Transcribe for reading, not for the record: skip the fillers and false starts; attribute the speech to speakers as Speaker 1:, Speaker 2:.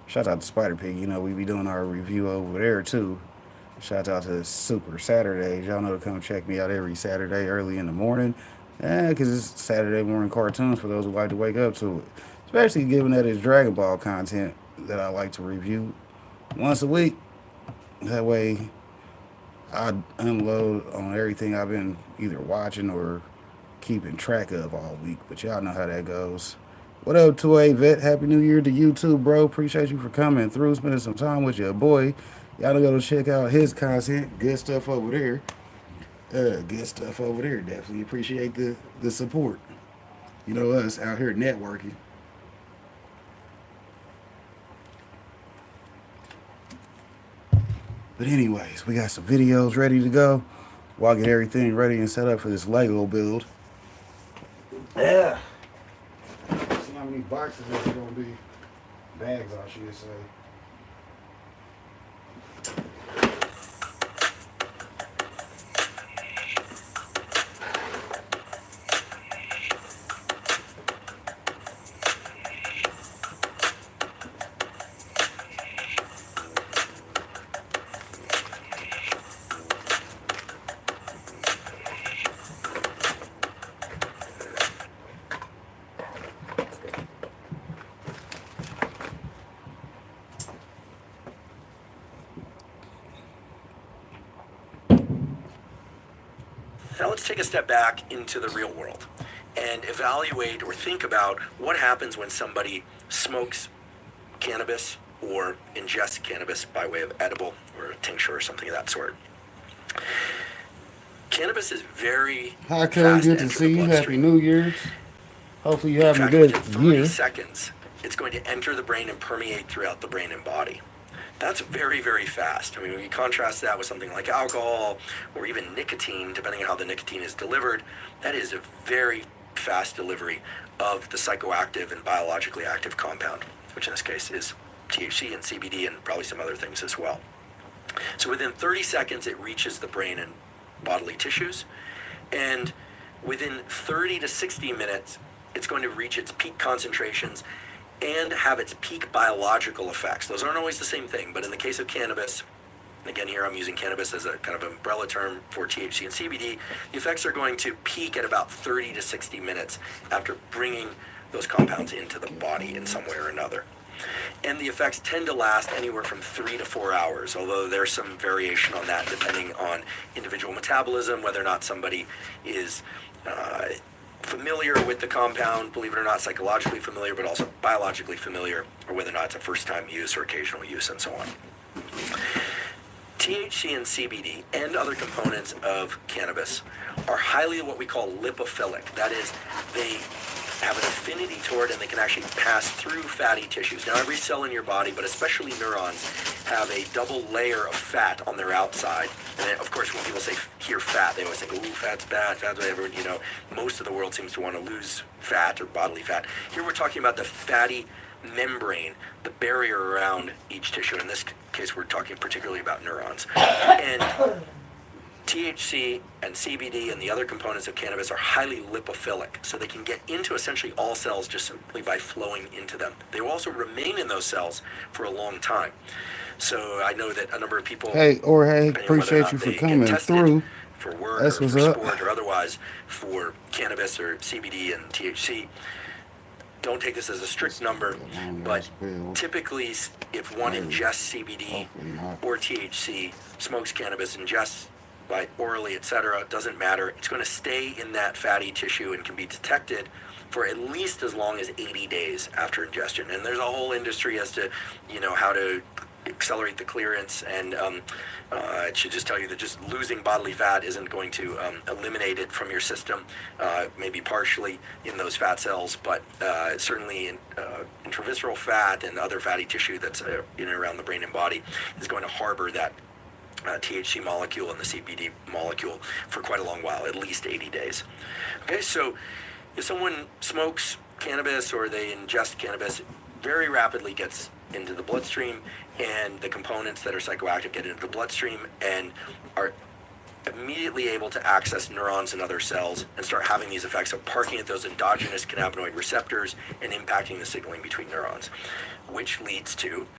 Speaker 1: Shout out to Spider Pig. You know, we be doing our review over there too. Shout out to Super Saturdays. Y'all know to come check me out every Saturday early in the morning. Yeah, because it's Saturday morning cartoons for those who like to wake up to it. Especially given that it's Dragon Ball content that I like to review once a week. That way I unload on everything I've been either watching or keeping track of all week. But y'all know how that goes. What up, 2A Vet? Happy New Year to you too, bro. Appreciate you for coming through, spending some time with your boy. Y'all to go check out his content. Good stuff over there. Good stuff over there. Definitely appreciate the support. You know us out here networking. But anyways, we got some videos ready to go. While I get everything ready and set up for this Lego build. Yeah. See how many boxes there's gonna be. Bags, I should say.
Speaker 2: Now let's take a step back into the real world and evaluate or think about what happens when somebody smokes cannabis or ingests cannabis by way of edible or a tincture or something of that sort. Cannabis is very
Speaker 1: Hi, Kelly.
Speaker 2: fast to
Speaker 1: Good to
Speaker 2: enter
Speaker 1: see
Speaker 2: the
Speaker 1: you. Happy
Speaker 2: bloodstream.
Speaker 1: New Year's. Hopefully, you're
Speaker 2: In
Speaker 1: having a
Speaker 2: fact,
Speaker 1: good
Speaker 2: within 30
Speaker 1: year.
Speaker 2: seconds, it's going to enter the brain and permeate throughout the brain and body. That's very, very fast. I mean, when you contrast that with something like alcohol or even nicotine, depending on how the nicotine is delivered, that is a very fast delivery of the psychoactive and biologically active compound, which in this case is THC and CBD and probably some other things as well. So within 30 seconds, it reaches the brain and bodily tissues, and within 30 to 60 minutes, it's going to reach its peak concentrations and have its peak biological effects. Those aren't always the same thing, but in the case of cannabis, again here I'm using cannabis as a kind of umbrella term for THC and CBD, the effects are going to peak at about 30 to 60 minutes after bringing those compounds into the body in some way or another. And the effects tend to last anywhere from 3 to 4 hours, although there's some variation on that depending on individual metabolism, whether or not somebody is familiar with the compound, believe it or not, psychologically familiar, but also biologically familiar, or whether or not it's a first-time use or occasional use, and so on. THC and CBD and other components of cannabis are highly what we call lipophilic. That is, they have an affinity toward and they can actually pass through fatty tissues. Now, every cell in your body, but especially neurons, have a double layer of fat on their outside. And then, of course, when people hear fat, they always think, ooh, fat's bad, fat's whatever. You know, most of the world seems to want to lose fat or bodily fat. Here we're talking about the fatty membrane, the barrier around each tissue. In this case, we're talking particularly about neurons. And THC and CBD and the other components of cannabis are highly lipophilic, so they can get into essentially all cells just simply by flowing into them. They will also remain in those cells for a long time. So I know that a number of people,
Speaker 1: Hey, Jorge,
Speaker 2: depending on whether or
Speaker 1: appreciate
Speaker 2: not
Speaker 1: you for
Speaker 2: they get
Speaker 1: coming
Speaker 2: tested
Speaker 1: through.
Speaker 2: for work
Speaker 1: That's
Speaker 2: or
Speaker 1: what's
Speaker 2: for
Speaker 1: up.
Speaker 2: sport or otherwise for cannabis or CBD and THC, don't take this as a strict number, but typically if one ingests CBD or THC, smokes cannabis, ingests by orally, etc., doesn't matter. It's going to stay in that fatty tissue and can be detected for at least as long as 80 days after ingestion. And there's a whole industry as to, you know, how to accelerate the clearance, and it should just tell you that just losing bodily fat isn't going to eliminate it from your system, maybe partially in those fat cells, but certainly in intravisceral fat and other fatty tissue that's in and around the brain and body is going to harbor that THC molecule and the CBD molecule for quite a long while, at least 80 days. Okay, so if someone smokes cannabis or they ingest cannabis, it very rapidly gets into the bloodstream, and the components that are psychoactive get into the bloodstream and are immediately able to access neurons and other cells and start having these effects of parking at those endogenous cannabinoid receptors and impacting the signaling between neurons, which leads to